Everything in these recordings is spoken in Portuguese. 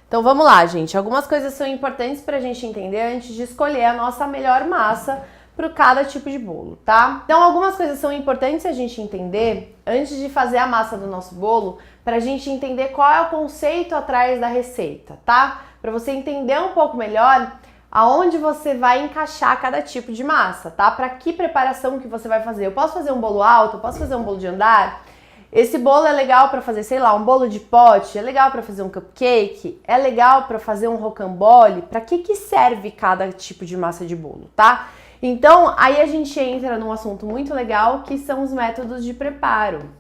Então vamos lá, gente. Algumas coisas são importantes para a gente entender antes de escolher a nossa melhor massa para cada tipo de bolo, tá? Então algumas coisas são importantes a gente entender antes de fazer a massa do nosso bolo, para a gente entender qual é o conceito atrás da receita, tá? Para você entender um pouco melhor aonde você vai encaixar cada tipo de massa, tá? Para que preparação que você vai fazer. Eu posso fazer um bolo alto, eu posso fazer um bolo de andar. Esse bolo é legal para fazer, sei lá, um bolo de pote, é legal para fazer um cupcake, é legal para fazer um rocambole. Para que serve cada tipo de massa de bolo, tá? Então, aí a gente entra num assunto muito legal, que são os métodos de preparo.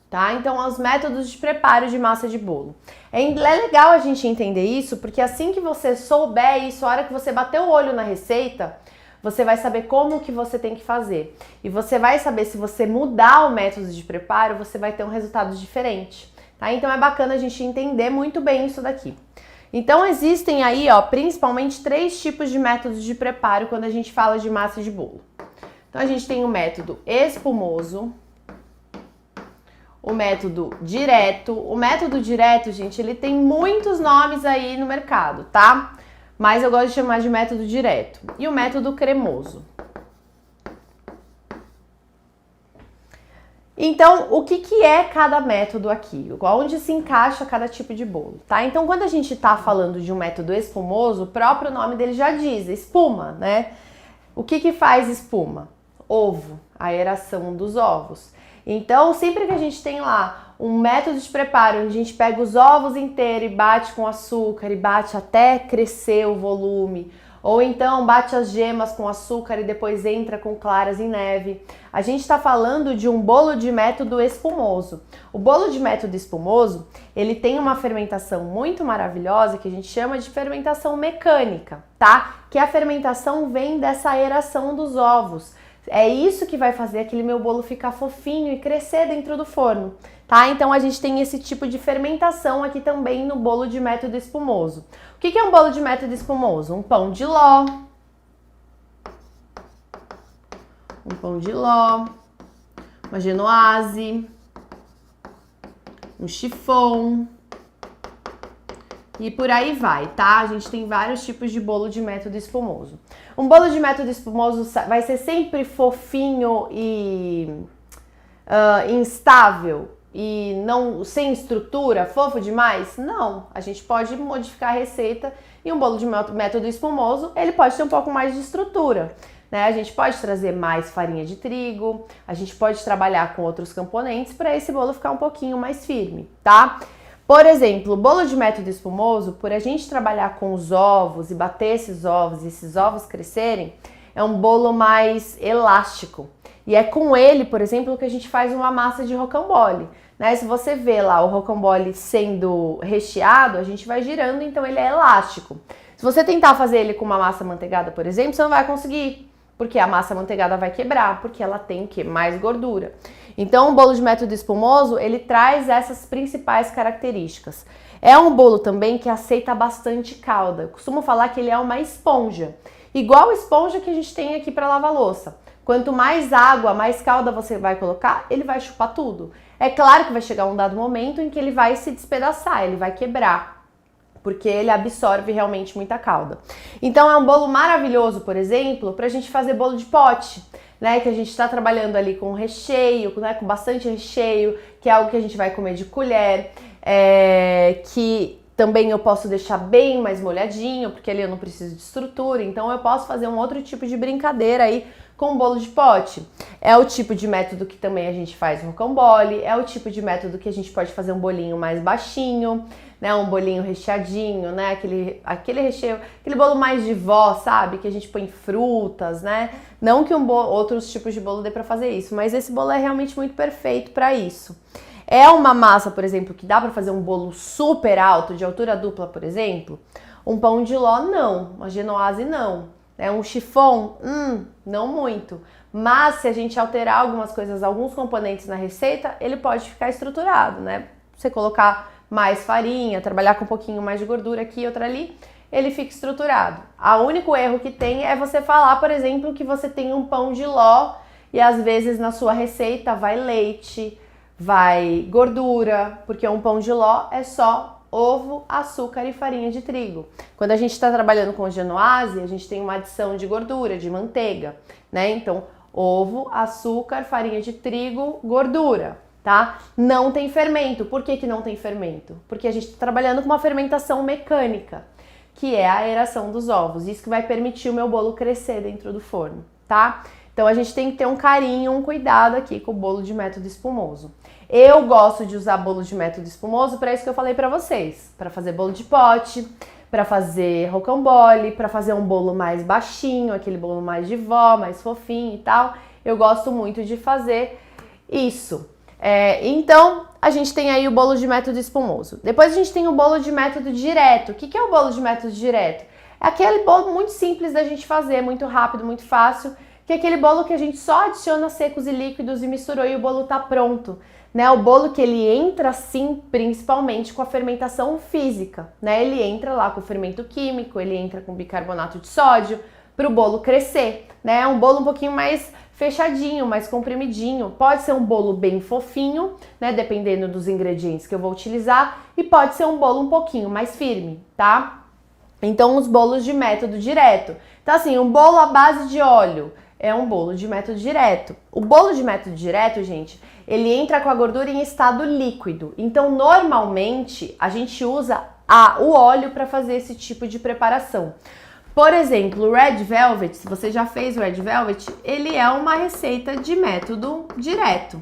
Tá? Então, os métodos de preparo de massa de bolo. É legal a gente entender isso, porque assim que você souber isso, a hora que você bater o olho na receita, você vai saber como que você tem que fazer. E você vai saber, se você mudar o método de preparo, você vai ter um resultado diferente. Tá? Então é bacana a gente entender muito bem isso daqui. Então existem aí, ó, principalmente 3 tipos de métodos de preparo quando a gente fala de massa de bolo. Então a gente tem o método espumoso, o método direto. O método direto, gente, ele tem muitos nomes aí no mercado, tá? Mas eu gosto de chamar de método direto. E o método cremoso. Então, o que é cada método aqui? Onde se encaixa cada tipo de bolo, tá? Então, quando a gente tá falando de um método espumoso, o próprio nome dele já diz, espuma, né? O que faz espuma? Ovo, a aeração dos ovos. Então, sempre que a gente tem lá um método de preparo, onde a gente pega os ovos inteiros e bate com açúcar e bate até crescer o volume, ou então bate as gemas com açúcar e depois entra com claras em neve, a gente está falando de um bolo de método espumoso. O bolo de método espumoso, ele tem uma fermentação muito maravilhosa que a gente chama de fermentação mecânica, tá? Que a fermentação vem dessa aeração dos ovos. É isso que vai fazer aquele meu bolo ficar fofinho e crescer dentro do forno, tá? Então a gente tem esse tipo de fermentação aqui também no bolo de método espumoso. O que é um bolo de método espumoso? Um pão de ló, uma genoise, um chiffon e por aí vai, tá? A gente tem vários tipos de bolo de método espumoso. Um bolo de método espumoso vai ser sempre fofinho e instável e não sem estrutura, fofo demais? Não, a gente pode modificar a receita e um bolo de método espumoso, ele pode ter um pouco mais de estrutura, né? A gente pode trazer mais farinha de trigo, a gente pode trabalhar com outros componentes para esse bolo ficar um pouquinho mais firme, tá? Por exemplo, o bolo de método espumoso, por a gente trabalhar com os ovos e bater esses ovos e esses ovos crescerem, é um bolo mais elástico. E é com ele, por exemplo, que a gente faz uma massa de rocambole, né? Se você vê lá o rocambole sendo recheado, a gente vai girando, então ele é elástico. Se você tentar fazer ele com uma massa manteigada, por exemplo, você não vai conseguir, porque a massa manteigada vai quebrar, porque ela tem o quê? Mais gordura. Então, o bolo de método espumoso, ele traz essas principais características. É um bolo também que aceita bastante calda. Eu costumo falar que ele é uma esponja, igual a esponja que a gente tem aqui para lavar louça. Quanto mais água, mais calda você vai colocar, ele vai chupar tudo. É claro que vai chegar um dado momento em que ele vai se despedaçar, ele vai quebrar, porque ele absorve realmente muita calda. Então é um bolo maravilhoso, por exemplo, para a gente fazer bolo de pote, né? Que a gente está trabalhando ali com recheio, né? Com bastante recheio, que é algo que a gente vai comer de colher, que também eu posso deixar bem mais molhadinho, porque ali eu não preciso de estrutura, então eu posso fazer um outro tipo de brincadeira aí com bolo de pote. É o tipo de método que também a gente faz rocambole, é o tipo de método que a gente pode fazer um bolinho mais baixinho, né, um bolinho recheadinho, né, aquele recheio, aquele bolo mais de vó, sabe, que a gente põe frutas, né, não que outros tipos de bolo dê pra fazer isso, mas esse bolo é realmente muito perfeito pra isso. É uma massa, por exemplo, que dá pra fazer um bolo super alto, de altura dupla, por exemplo? Um pão de ló, não. Uma genoise, não. Um chiffon, não muito. Mas se a gente alterar algumas coisas, alguns componentes na receita, ele pode ficar estruturado, né? Você colocar mais farinha, trabalhar com um pouquinho mais de gordura aqui e outra ali, ele fica estruturado. O único erro que tem é você falar, por exemplo, que você tem um pão de ló e às vezes na sua receita vai leite, vai gordura, porque um pão de ló é só ovo, açúcar e farinha de trigo. Quando a gente está trabalhando com genoase, a gente tem uma adição de gordura, de manteiga, né? Então, ovo, açúcar, farinha de trigo, gordura, tá? Não tem fermento. Por que não tem fermento? Porque a gente está trabalhando com uma fermentação mecânica, que é a aeração dos ovos. Isso que vai permitir o meu bolo crescer dentro do forno, tá? Então a gente tem que ter um carinho, um cuidado aqui com o bolo de método espumoso. Eu gosto de usar bolo de método espumoso para isso que eu falei para vocês, para fazer bolo de pote, para fazer rocambole, para fazer um bolo mais baixinho, aquele bolo mais de vó, mais fofinho e tal. Eu gosto muito de fazer isso. Então, a gente tem aí o bolo de método espumoso. Depois a gente tem o bolo de método direto. O que é o bolo de método direto? É aquele bolo muito simples da gente fazer, muito rápido, muito fácil, que é aquele bolo que a gente só adiciona secos e líquidos e misturou e o bolo tá pronto, né? O bolo que ele entra sim, principalmente com a fermentação física, né? Ele entra lá com o fermento químico, ele entra com bicarbonato de sódio para o bolo crescer, né? É um bolo um pouquinho mais fechadinho, mais comprimidinho. Pode ser um bolo bem fofinho, né? Dependendo dos ingredientes que eu vou utilizar, e pode ser um bolo um pouquinho mais firme, tá? Então, os bolos de método direto. Então, assim, um bolo à base de óleo é um bolo de método direto. O bolo de método direto, gente, ele entra com a gordura em estado líquido. Então, normalmente, a gente usa o óleo para fazer esse tipo de preparação. Por exemplo, o Red Velvet, se você já fez o Red Velvet, ele é uma receita de método direto.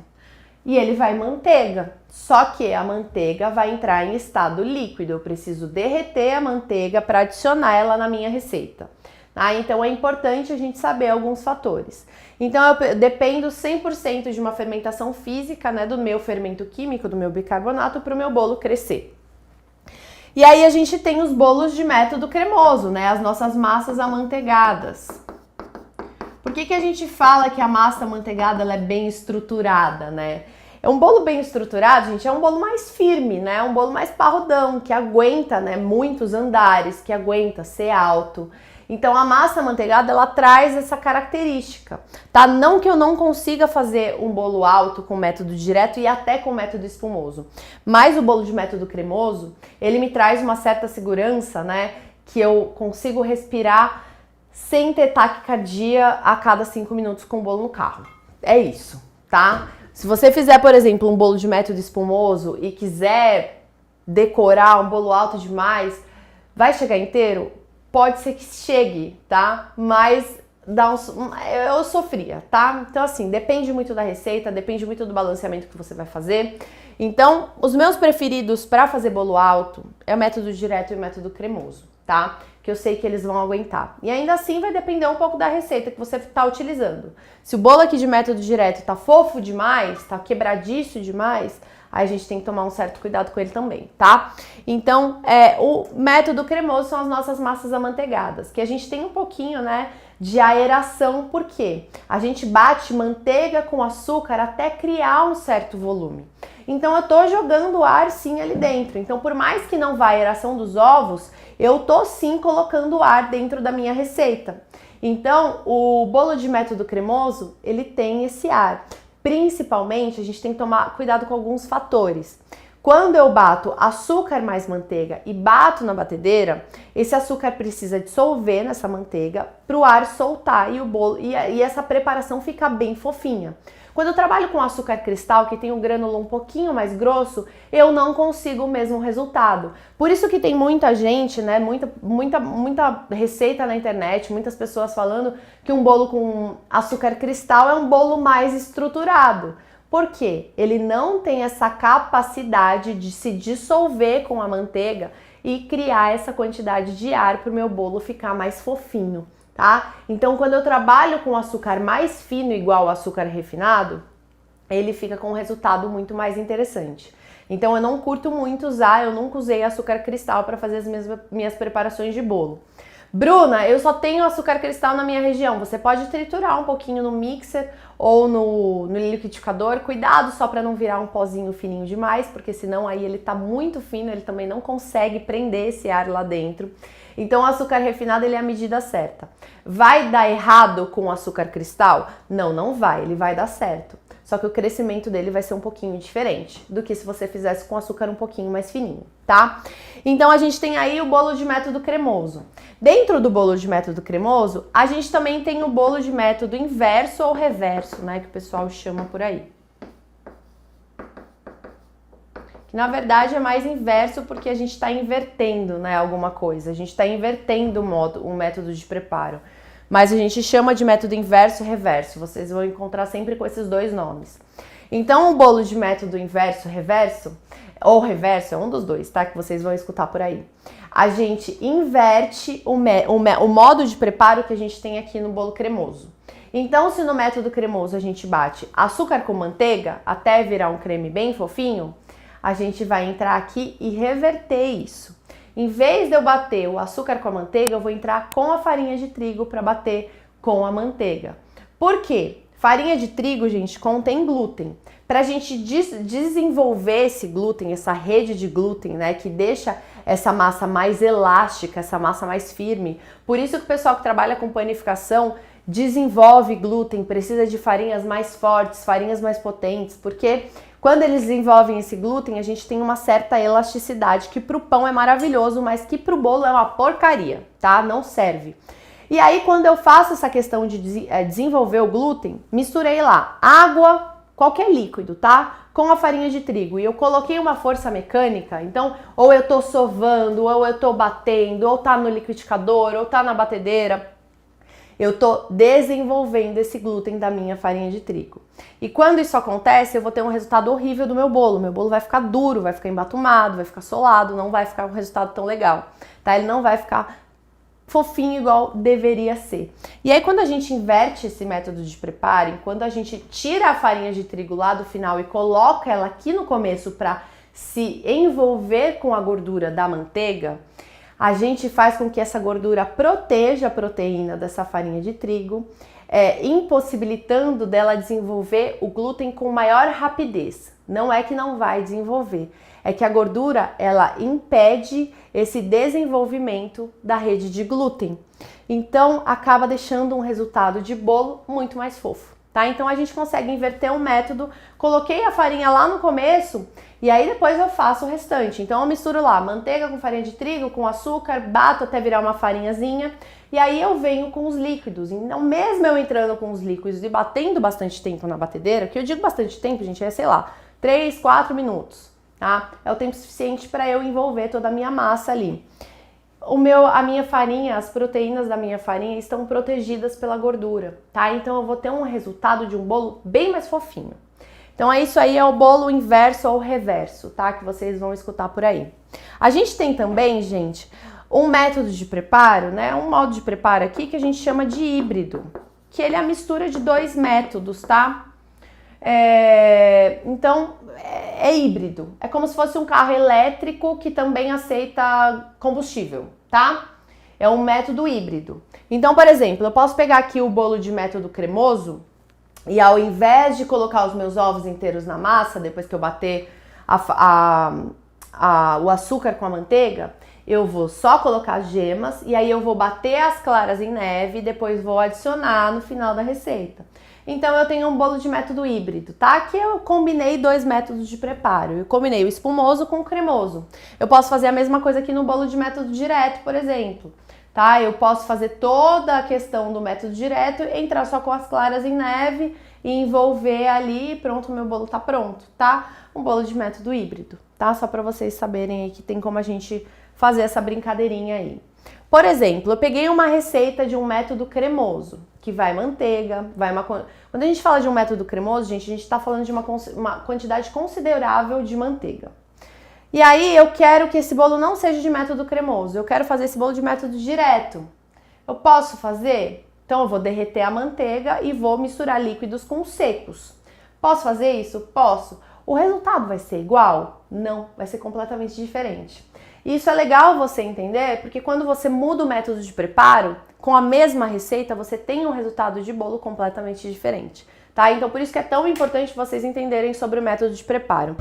E ele vai manteiga, só que a manteiga vai entrar em estado líquido. Eu preciso derreter a manteiga para adicionar ela na minha receita. Então é importante a gente saber alguns fatores. Então eu dependo 100% de uma fermentação física, né, do meu fermento químico, do meu bicarbonato, para o meu bolo crescer. E aí a gente tem os bolos de método cremoso, né, as nossas massas amanteigadas. Por que a gente fala que a massa amanteigada ela é bem estruturada, né? É um bolo bem estruturado, gente, é um bolo mais firme, né? É um bolo mais parrudão, que aguenta, né, muitos andares, que aguenta ser alto. Então a massa amanteigada ela traz essa característica, tá? Não que eu não consiga fazer um bolo alto com método direto e até com método espumoso, mas o bolo de método cremoso, ele me traz uma certa segurança, né? Que eu consigo respirar sem ter taquicardia a cada 5 minutos com o bolo no carro. É isso, tá? Se você fizer, por exemplo, um bolo de método espumoso e quiser decorar um bolo alto demais, vai chegar inteiro? Pode ser que chegue, tá? Mas eu sofria, tá? Então, assim, depende muito da receita, depende muito do balanceamento que você vai fazer. Então, os meus preferidos para fazer bolo alto é o método direto e o método cremoso, tá? Que eu sei que eles vão aguentar. E ainda assim vai depender um pouco da receita que você está utilizando. Se o bolo aqui de método direto tá fofo demais, tá quebradiço demais, aí a gente tem que tomar um certo cuidado com ele também, tá? Então, o método cremoso são as nossas massas amanteigadas, que a gente tem um pouquinho, né, de aeração, por quê? A gente bate manteiga com açúcar até criar um certo volume. Então, eu tô jogando ar sim ali dentro. Então, por mais que não vá a aeração dos ovos, eu tô sim colocando ar dentro da minha receita. Então, o bolo de método cremoso, ele tem esse ar. Principalmente, a gente tem que tomar cuidado com alguns fatores. Quando eu bato açúcar mais manteiga e bato na batedeira, esse açúcar precisa dissolver nessa manteiga para o ar soltar e o bolo e essa preparação fica bem fofinha. Quando eu trabalho com açúcar cristal, que tem o grânulo um pouquinho mais grosso, eu não consigo o mesmo resultado. Por isso que tem muita gente, né, muita receita na internet, muitas pessoas falando que um bolo com açúcar cristal é um bolo mais estruturado. Por quê? Ele não tem essa capacidade de se dissolver com a manteiga e criar essa quantidade de ar para o meu bolo ficar mais fofinho. Tá? Então, quando eu trabalho com açúcar mais fino, igual ao açúcar refinado, ele fica com um resultado muito mais interessante. Então, eu não curto muito usar, eu nunca usei açúcar cristal para fazer as minhas preparações de bolo. Bruna, eu só tenho açúcar cristal na minha região. Você pode triturar um pouquinho no mixer ou no liquidificador. Cuidado só para não virar um pozinho fininho demais, porque senão aí ele tá muito fino, ele também não consegue prender esse ar lá dentro. Então o açúcar refinado ele é a medida certa. Vai dar errado com o açúcar cristal? Não, não vai, ele vai dar certo. só que o crescimento dele vai ser um pouquinho diferente do que se você fizesse com açúcar um pouquinho mais fininho, tá? Então a gente tem aí o bolo de método cremoso. Dentro do bolo de método cremoso, a gente também tem o bolo de método inverso ou reverso, né, que o pessoal chama por aí. Que na verdade é mais inverso porque a gente está invertendo, né, alguma coisa. A gente está invertendo o método de preparo. Mas a gente chama de método inverso e reverso. Vocês vão encontrar sempre com esses dois nomes. Então o bolo de método inverso, reverso, ou reverso, é um dos dois, tá? Que vocês vão escutar por aí. A gente inverte o modo de preparo que a gente tem aqui no bolo cremoso. Então, se no método cremoso a gente bate açúcar com manteiga até virar um creme bem fofinho, a gente vai entrar aqui e reverter isso. Em vez de eu bater o açúcar com a manteiga, eu vou entrar com a farinha de trigo para bater com a manteiga. Por quê? Farinha de trigo, gente, contém glúten. Para a gente desenvolver esse glúten, essa rede de glúten, né, que deixa essa massa mais elástica, essa massa mais firme. Por isso que o pessoal que trabalha com panificação desenvolve glúten, precisa de farinhas mais fortes, farinhas mais potentes, porque quando eles desenvolvem esse glúten, a gente tem uma certa elasticidade, que pro pão é maravilhoso, mas que pro bolo é uma porcaria, tá? Não serve. E aí, quando eu faço essa questão de desenvolver o glúten, misturei lá água, qualquer líquido, tá? Com a farinha de trigo. E eu coloquei uma força mecânica, então, ou eu tô sovando, ou eu tô batendo, ou tá no liquidificador, ou tá na batedeira. Eu tô desenvolvendo esse glúten da minha farinha de trigo. E quando isso acontece, eu vou ter um resultado horrível do meu bolo. Meu bolo vai ficar duro, vai ficar embatumado, vai ficar solado, não vai ficar um resultado tão legal, tá? Ele não vai ficar fofinho igual deveria ser. E aí, quando a gente inverte esse método de preparo, quando a gente tira a farinha de trigo lá do final e coloca ela aqui no começo para se envolver com a gordura da manteiga, a gente faz com que essa gordura proteja a proteína dessa farinha de trigo, impossibilitando dela desenvolver o glúten com maior rapidez. Não é que não vai desenvolver, é que a gordura ela impede esse desenvolvimento da rede de glúten. Então acaba deixando um resultado de bolo muito mais fofo, tá? Então a gente consegue inverter o método. Coloquei a farinha lá no começo e aí depois eu faço o restante. Então eu misturo lá manteiga com farinha de trigo, com açúcar, bato até virar uma farinhazinha e aí eu venho com os líquidos. Então mesmo eu entrando com os líquidos e batendo bastante tempo na batedeira, que eu digo bastante tempo, gente, é sei lá, 3, 4 minutos, tá? É o tempo suficiente para eu envolver toda a minha massa ali. A minha farinha, as proteínas da minha farinha estão protegidas pela gordura, tá? Então eu vou ter um resultado de um bolo bem mais fofinho. Então isso aí é o bolo inverso ou reverso, tá? Que vocês vão escutar por aí. A gente tem também, gente, um método de preparo, né? Um modo de preparo aqui que a gente chama de híbrido, que ele é a mistura de dois métodos, tá? Então é híbrido, é como se fosse um carro elétrico que também aceita combustível, tá? É um método híbrido. Então, por exemplo, eu posso pegar aqui o bolo de método cremoso e ao invés de colocar os meus ovos inteiros na massa, depois que eu bater o açúcar com a manteiga, eu vou só colocar as gemas e aí eu vou bater as claras em neve e depois vou adicionar no final da receita. Então eu tenho um bolo de método híbrido, tá? Aqui eu combinei dois métodos de preparo. Eu combinei o espumoso com o cremoso. Eu posso fazer a mesma coisa aqui no bolo de método direto, por exemplo, tá? Eu posso fazer toda a questão do método direto, entrar só com as claras em neve e envolver ali e pronto, meu bolo tá pronto, tá? Um bolo de método híbrido, tá? Só para vocês saberem aí que tem como a gente fazer essa brincadeirinha aí. Por exemplo, eu peguei uma receita de um método cremoso, que vai manteiga, Quando a gente fala de um método cremoso, gente, a gente tá falando de uma quantidade considerável de manteiga. E aí eu quero que esse bolo não seja de método cremoso, eu quero fazer esse bolo de método direto. Eu posso fazer? Então eu vou derreter a manteiga e vou misturar líquidos com secos. Posso fazer isso? Posso. O resultado vai ser igual? Não, vai ser completamente diferente. E isso é legal você entender, porque quando você muda o método de preparo, com a mesma receita, você tem um resultado de bolo completamente diferente, tá? Então por isso que é tão importante vocês entenderem sobre o método de preparo.